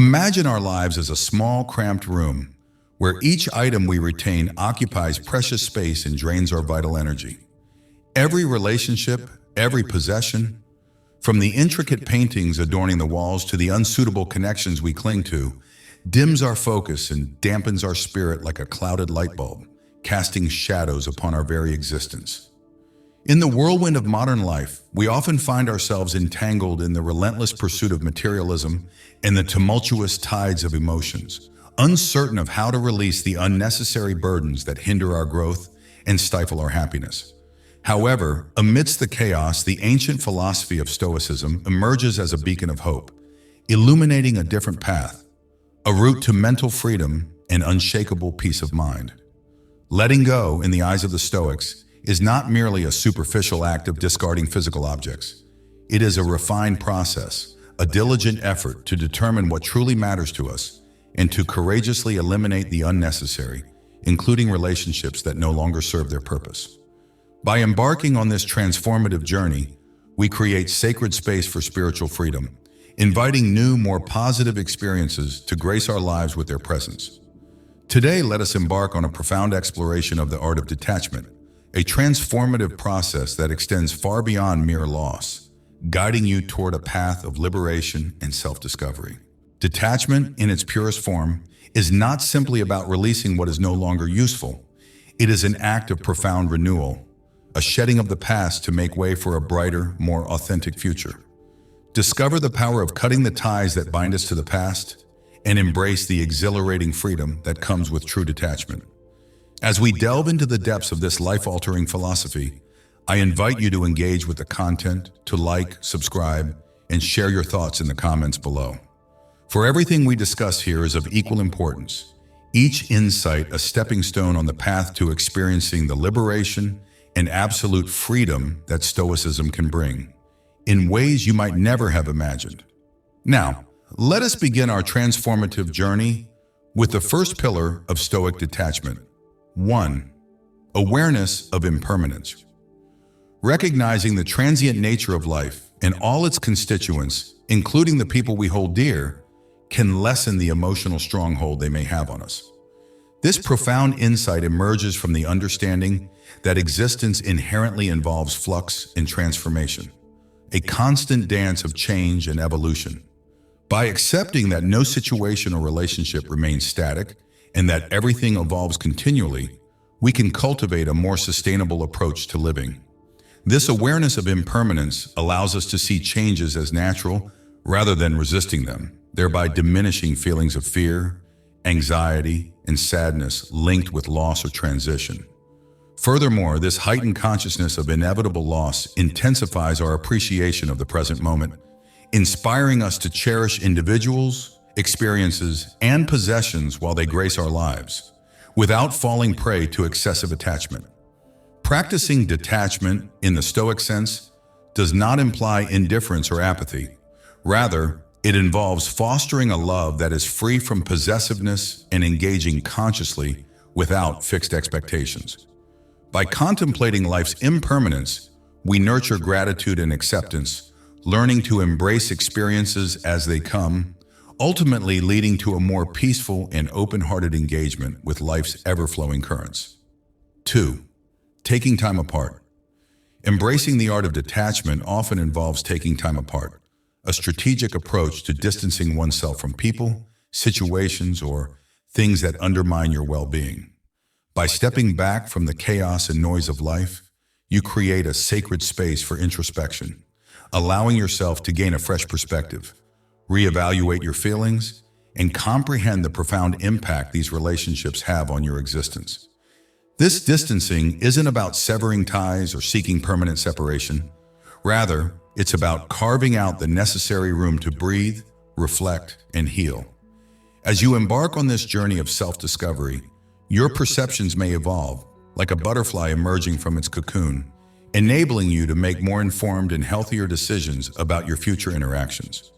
Imagine our lives as a small, cramped room where each item we retain occupies precious space and drains our vital energy. Every relationship, every possession, from the intricate paintings adorning the walls to the unsuitable connections we cling to, dims our focus and dampens our spirit like a clouded light bulb, casting shadows upon our very existence. In the whirlwind of modern life, we often find ourselves entangled in the relentless pursuit of materialism and the tumultuous tides of emotions, uncertain of how to release the unnecessary burdens that hinder our growth and stifle our happiness. However, amidst the chaos, the ancient philosophy of Stoicism emerges as a beacon of hope, illuminating a different path, a route to mental freedom and unshakable peace of mind. Letting go, in the eyes of the Stoics, is not merely a superficial act of discarding physical objects. It is a refined process, a diligent effort to determine what truly matters to us and to courageously eliminate the unnecessary, including relationships that no longer serve their purpose. By embarking on this transformative journey, we create sacred space for spiritual freedom, inviting new, more positive experiences to grace our lives with their presence. Today, let us embark on a profound exploration of the art of detachment, a transformative process that extends far beyond mere loss, guiding you toward a path of liberation and self-discovery. Detachment, in its purest form, is not simply about releasing what is no longer useful. It is an act of profound renewal, a shedding of the past to make way for a brighter, more authentic future. Discover the power of cutting the ties that bind us to the past and embrace the exhilarating freedom that comes with true detachment. As we delve into the depths of this life-altering philosophy, I invite you to engage with the content, to like, subscribe, and share your thoughts in the comments below. For everything we discuss here is of equal importance, each insight a stepping stone on the path to experiencing the liberation and absolute freedom that Stoicism can bring, in ways you might never have imagined. Now, let us begin our transformative journey with the first pillar of Stoic detachment. 1. Awareness of impermanence. Recognizing the transient nature of life and all its constituents, including the people we hold dear, can lessen the emotional stronghold they may have on us. This profound insight emerges from the understanding that existence inherently involves flux and transformation, a constant dance of change and evolution. By accepting that no situation or relationship remains static and that everything evolves continually, we can cultivate a more sustainable approach to living. This awareness of impermanence allows us to see changes as natural rather than resisting them, thereby diminishing feelings of fear, anxiety, and sadness linked with loss or transition. Furthermore, this heightened consciousness of inevitable loss intensifies our appreciation of the present moment, inspiring us to cherish individuals, experiences, and possessions while they grace our lives, without falling prey to excessive attachment. Practicing detachment, in the Stoic sense, does not imply indifference or apathy. Rather, it involves fostering a love that is free from possessiveness and engaging consciously without fixed expectations. By contemplating life's impermanence, we nurture gratitude and acceptance, learning to embrace experiences as they come, ultimately leading to a more peaceful and open-hearted engagement with life's ever-flowing currents. 2. Taking time apart. Embracing the art of detachment often involves taking time apart, a strategic approach to distancing oneself from people, situations, or things that undermine your well-being. By stepping back from the chaos and noise of life, you create a sacred space for introspection, allowing yourself to gain a fresh perspective, reevaluate your feelings, and comprehend the profound impact these relationships have on your existence. This distancing isn't about severing ties or seeking permanent separation. Rather, it's about carving out the necessary room to breathe, reflect, and heal. As you embark on this journey of self-discovery, your perceptions may evolve, like a butterfly emerging from its cocoon, enabling you to make more informed and healthier decisions about your future interactions.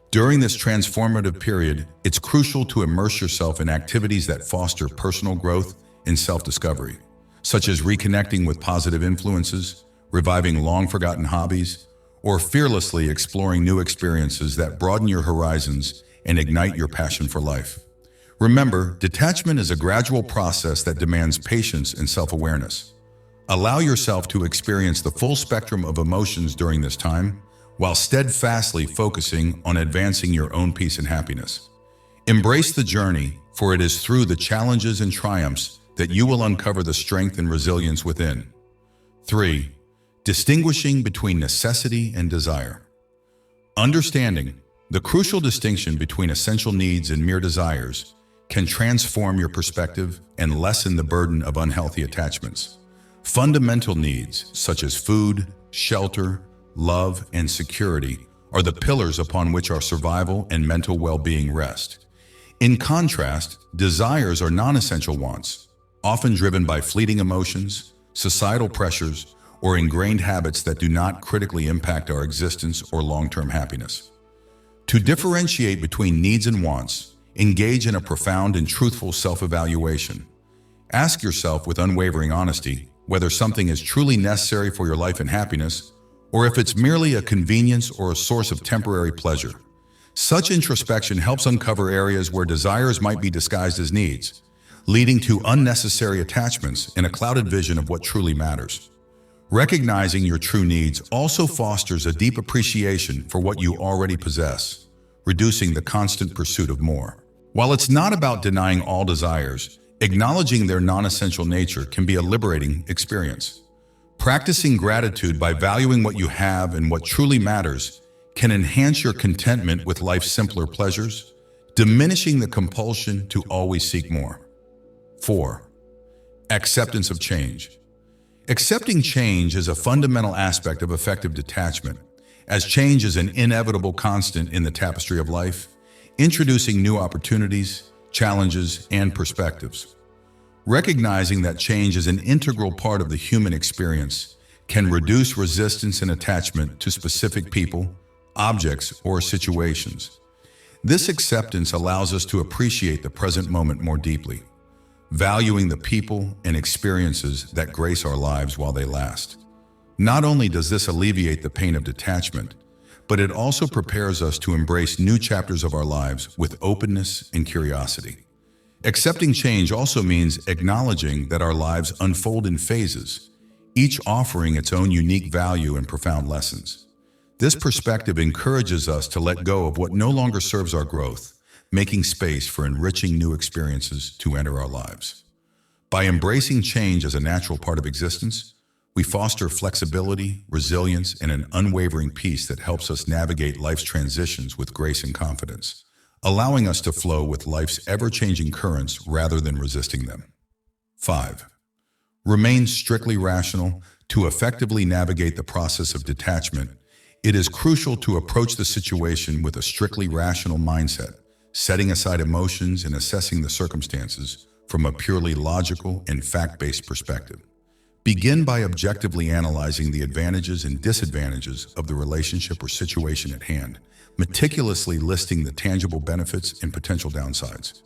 During this transformative period, it's crucial to immerse yourself in activities that foster personal growth and self-discovery, such as reconnecting with positive influences, reviving long-forgotten hobbies, or fearlessly exploring new experiences that broaden your horizons and ignite your passion for life. Remember, detachment is a gradual process that demands patience and self-awareness. Allow yourself to experience the full spectrum of emotions during this time, while steadfastly focusing on advancing your own peace and happiness. Embrace the journey, for it is through the challenges and triumphs that you will uncover the strength and resilience within. 3. Distinguishing between necessity and desire. Understanding the crucial distinction between essential needs and mere desires can transform your perspective and lessen the burden of unhealthy attachments. Fundamental needs, such as food, shelter, love, and security, are the pillars upon which our survival and mental well-being rest. In contrast, desires are non-essential wants, often driven by fleeting emotions, societal pressures, or ingrained habits that do not critically impact our existence or long-term happiness. To differentiate between needs and wants, engage in a profound and truthful self-evaluation. Ask yourself with unwavering honesty whether something is truly necessary for your life and happiness, or if it's merely a convenience or a source of temporary pleasure. Such introspection helps uncover areas where desires might be disguised as needs, leading to unnecessary attachments and a clouded vision of what truly matters. Recognizing your true needs also fosters a deep appreciation for what you already possess, reducing the constant pursuit of more. While it's not about denying all desires, acknowledging their non-essential nature can be a liberating experience. Practicing gratitude by valuing what you have and what truly matters can enhance your contentment with life's simpler pleasures, diminishing the compulsion to always seek more. 4. Acceptance of change. Accepting change is a fundamental aspect of effective detachment, as change is an inevitable constant in the tapestry of life, introducing new opportunities, challenges, and perspectives. Recognizing that change is an integral part of the human experience can reduce resistance and attachment to specific people, objects, or situations. This acceptance allows us to appreciate the present moment more deeply, valuing the people and experiences that grace our lives while they last. Not only does this alleviate the pain of detachment, but it also prepares us to embrace new chapters of our lives with openness and curiosity. Accepting change also means acknowledging that our lives unfold in phases, each offering its own unique value and profound lessons. This perspective encourages us to let go of what no longer serves our growth, making space for enriching new experiences to enter our lives. By embracing change as a natural part of existence, we foster flexibility, resilience, and an unwavering peace that helps us navigate life's transitions with grace and confidence, allowing us to flow with life's ever-changing currents rather than resisting them. 5. Remain strictly rational. To effectively navigate the process of detachment, it is crucial to approach the situation with a strictly rational mindset, setting aside emotions and assessing the circumstances from a purely logical and fact-based perspective. Begin by objectively analyzing the advantages and disadvantages of the relationship or situation at hand, meticulously listing the tangible benefits and potential downsides.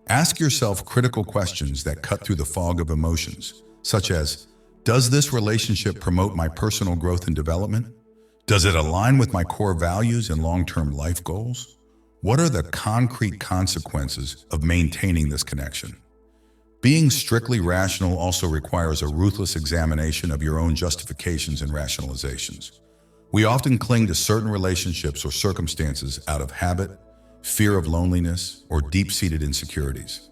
Ask yourself critical questions that cut through the fog of emotions, such as, does this relationship promote my personal growth and development? Does it align with my core values and long-term life goals? What are the concrete consequences of maintaining this connection? Being strictly rational also requires a ruthless examination of your own justifications and rationalizations. We often cling to certain relationships or circumstances out of habit, fear of loneliness, or deep-seated insecurities.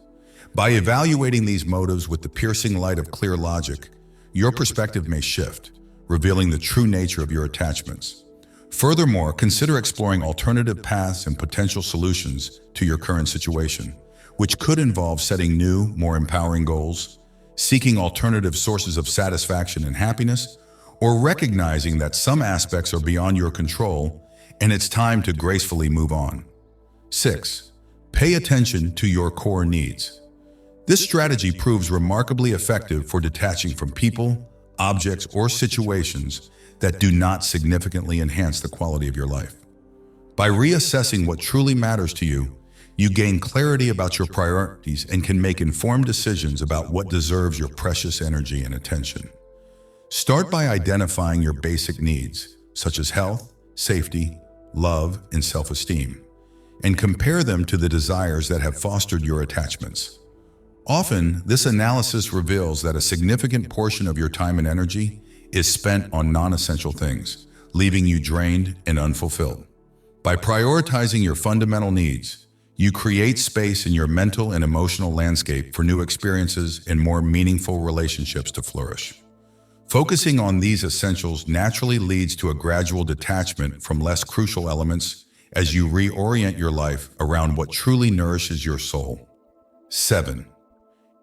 By evaluating these motives with the piercing light of clear logic, your perspective may shift, revealing the true nature of your attachments. Furthermore, consider exploring alternative paths and potential solutions to your current situation, which could involve setting new, more empowering goals, seeking alternative sources of satisfaction and happiness, or recognizing that some aspects are beyond your control and it's time to gracefully move on. 6. Pay attention to your core needs. This strategy proves remarkably effective for detaching from people, objects, or situations that do not significantly enhance the quality of your life. By reassessing what truly matters to you, you gain clarity about your priorities and can make informed decisions about what deserves your precious energy and attention. Start by identifying your basic needs, such as health, safety, love, and self-esteem. and compare them to the desires that have fostered your attachments. Often, this analysis reveals that a significant portion of your time and energy is spent on non-essential things, leaving you drained and unfulfilled. By prioritizing your fundamental needs, you create space in your mental and emotional landscape for new experiences and more meaningful relationships to flourish. Focusing on these essentials naturally leads to a gradual detachment from less crucial elements as you reorient your life around what truly nourishes your soul. 7.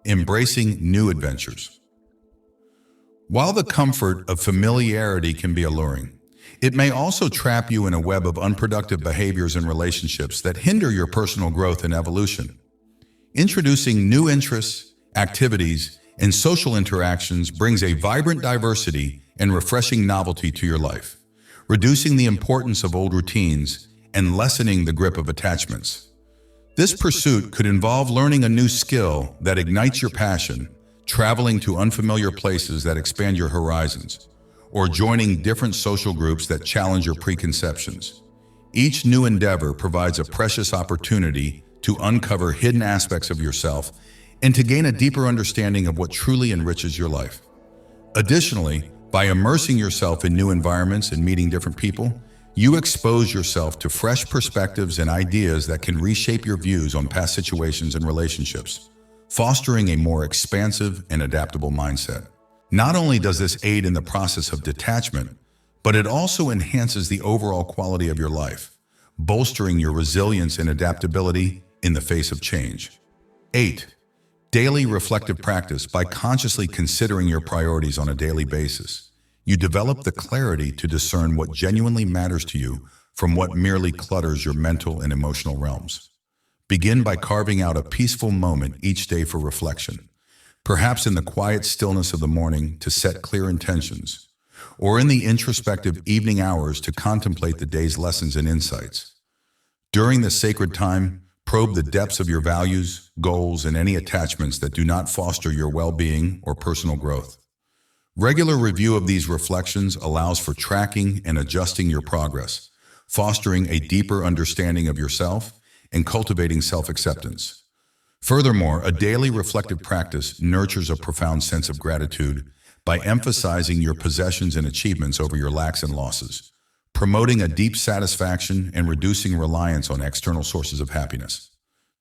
Embracing new adventures. While the comfort of familiarity can be alluring, it may also trap you in a web of unproductive behaviors and relationships that hinder your personal growth and evolution. Introducing new interests, activities, and social interactions brings a vibrant diversity and refreshing novelty to your life, reducing the importance of old routines and lessening the grip of attachments. This pursuit could involve learning a new skill that ignites your passion, traveling to unfamiliar places that expand your horizons, or joining different social groups that challenge your preconceptions. Each new endeavor provides a precious opportunity to uncover hidden aspects of yourself and to gain a deeper understanding of what truly enriches your life. Additionally, by immersing yourself in new environments and meeting different people, you expose yourself to fresh perspectives and ideas that can reshape your views on past situations and relationships, fostering a more expansive and adaptable mindset. Not only does this aid in the process of detachment, but it also enhances the overall quality of your life, bolstering your resilience and adaptability in the face of change. 8. Daily reflective practice. By consciously considering your priorities on a daily basis, you develop the clarity to discern what genuinely matters to you from what merely clutters your mental and emotional realms. Begin by carving out a peaceful moment each day for reflection, perhaps in the quiet stillness of the morning to set clear intentions, or in the introspective evening hours to contemplate the day's lessons and insights. During this sacred time, probe the depths of your values, goals, and any attachments that do not foster your well-being or personal growth. Regular review of these reflections allows for tracking and adjusting your progress, fostering a deeper understanding of yourself and cultivating self-acceptance. Furthermore, a daily reflective practice nurtures a profound sense of gratitude by emphasizing your possessions and achievements over your lacks and losses, promoting a deep satisfaction and reducing reliance on external sources of happiness.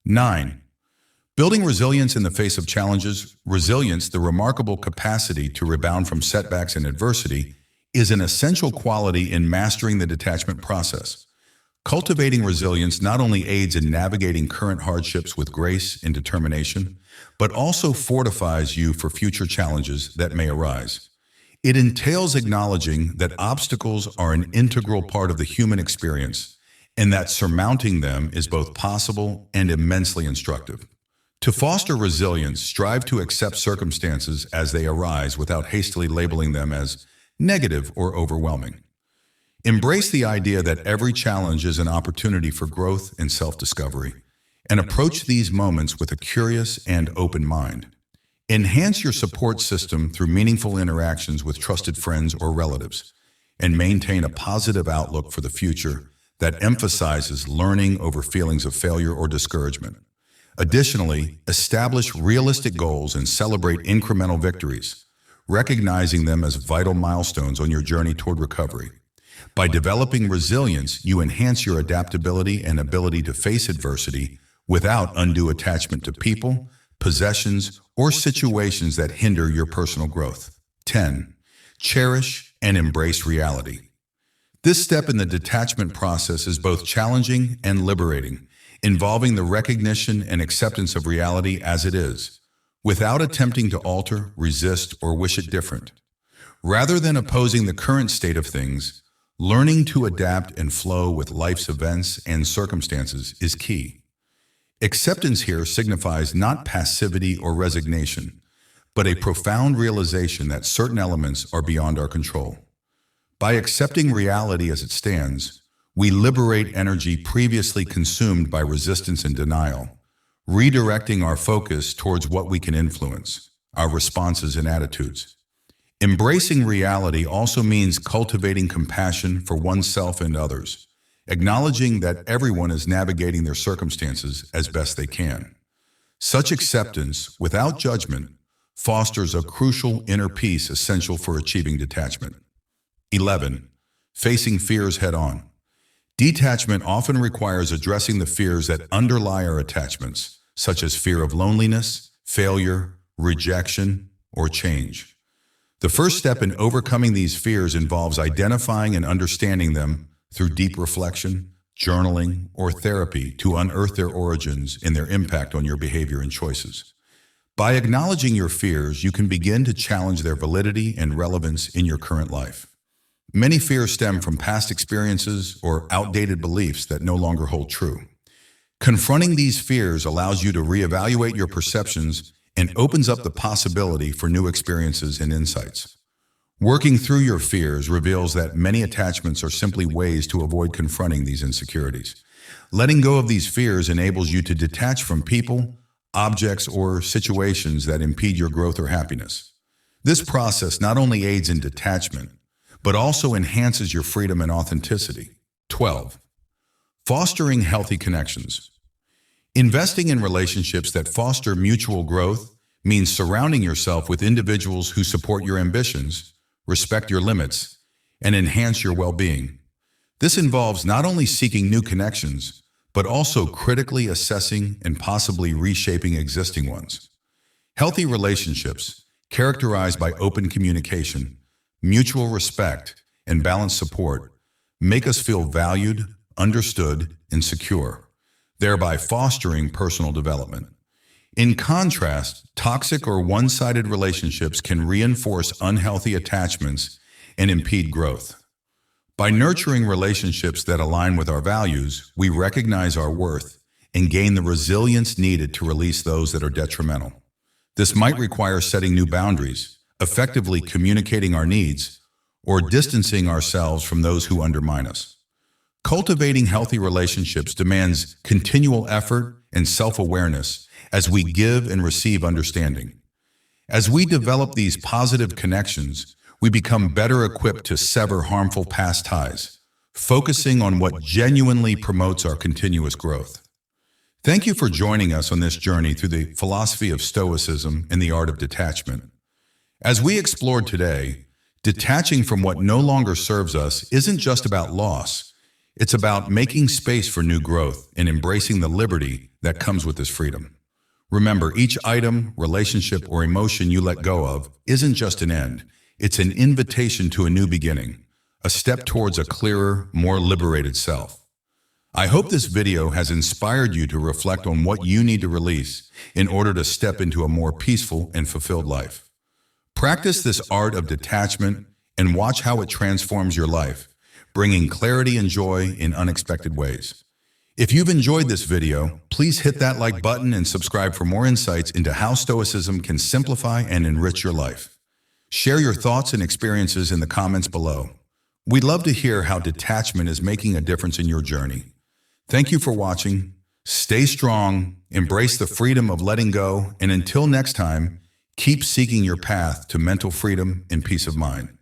9. Building resilience in the face of challenges. Resilience, the remarkable capacity to rebound from setbacks and adversity, is an essential quality in mastering the detachment process. Cultivating resilience not only aids in navigating current hardships with grace and determination, but also fortifies you for future challenges that may arise. It entails acknowledging that obstacles are an integral part of the human experience and that surmounting them is both possible and immensely instructive. To foster resilience, strive to accept circumstances as they arise without hastily labeling them as negative or overwhelming. Embrace the idea that every challenge is an opportunity for growth and self-discovery, and approach these moments with a curious and open mind. Enhance your support system through meaningful interactions with trusted friends or relatives, and maintain a positive outlook for the future that emphasizes learning over feelings of failure or discouragement. Additionally, establish realistic goals and celebrate incremental victories, recognizing them as vital milestones on your journey toward recovery. By developing resilience, you enhance your adaptability and ability to face adversity without undue attachment to people, possessions, or situations that hinder your personal growth. 10. Cherish and embrace reality. This step in the detachment process is both challenging and liberating, involving the recognition and acceptance of reality as it is, without attempting to alter, resist, or wish it different. Rather than opposing the current state of things, learning to adapt and flow with life's events and circumstances is key. Acceptance here signifies not passivity or resignation, but a profound realization that certain elements are beyond our control. By accepting reality as it stands, we liberate energy previously consumed by resistance and denial, redirecting our focus towards what we can influence, our responses and attitudes. Embracing reality also means cultivating compassion for oneself and others, acknowledging that everyone is navigating their circumstances as best they can. Such acceptance, without judgment, fosters a crucial inner peace essential for achieving detachment. 11. Facing fears head-on. Detachment often requires addressing the fears that underlie our attachments, such as fear of loneliness, failure, rejection, or change. The first step in overcoming these fears involves identifying and understanding them through deep reflection, journaling, or therapy to unearth their origins and their impact on your behavior and choices. By acknowledging your fears, you can begin to challenge their validity and relevance in your current life. Many fears stem from past experiences or outdated beliefs that no longer hold true. Confronting these fears allows you to reevaluate your perceptions and opens up the possibility for new experiences and insights. Working through your fears reveals that many attachments are simply ways to avoid confronting these insecurities. Letting go of these fears enables you to detach from people, objects, or situations that impede your growth or happiness. This process not only aids in detachment, but also enhances your freedom and authenticity. 12. Fostering healthy connections. Investing in relationships that foster mutual growth means surrounding yourself with individuals who support your ambitions, respect your limits, and enhance your well-being. This involves not only seeking new connections, but also critically assessing and possibly reshaping existing ones. Healthy relationships, characterized by open communication, mutual respect, and balanced support, make us feel valued, understood, and secure, thereby fostering personal development. In contrast, toxic or one-sided relationships can reinforce unhealthy attachments and impede growth. By nurturing relationships that align with our values, we recognize our worth and gain the resilience needed to release those that are detrimental. This might require setting new boundaries, effectively communicating our needs, or distancing ourselves from those who undermine us. Cultivating healthy relationships demands continual effort and self-awareness as we give and receive understanding. As we develop these positive connections, we become better equipped to sever harmful past ties, focusing on what genuinely promotes our continuous growth. Thank you for joining us on this journey through the philosophy of Stoicism and the art of detachment. As we explored today, detaching from what no longer serves us isn't just about loss. It's about making space for new growth and embracing the liberty that comes with this freedom. Remember, each item, relationship, or emotion you let go of isn't just an end. It's an invitation to a new beginning, a step towards a clearer, more liberated self. I hope this video has inspired you to reflect on what you need to release in order to step into a more peaceful and fulfilled life. Practice this art of detachment and watch how it transforms your life, bringing clarity and joy in unexpected ways. If you've enjoyed this video, please hit that like button and subscribe for more insights into how Stoicism can simplify and enrich your life. Share your thoughts and experiences in the comments below. We'd love to hear how detachment is making a difference in your journey. Thank you for watching. Stay strong, embrace the freedom of letting go, and until next time, keep seeking your path to mental freedom and peace of mind.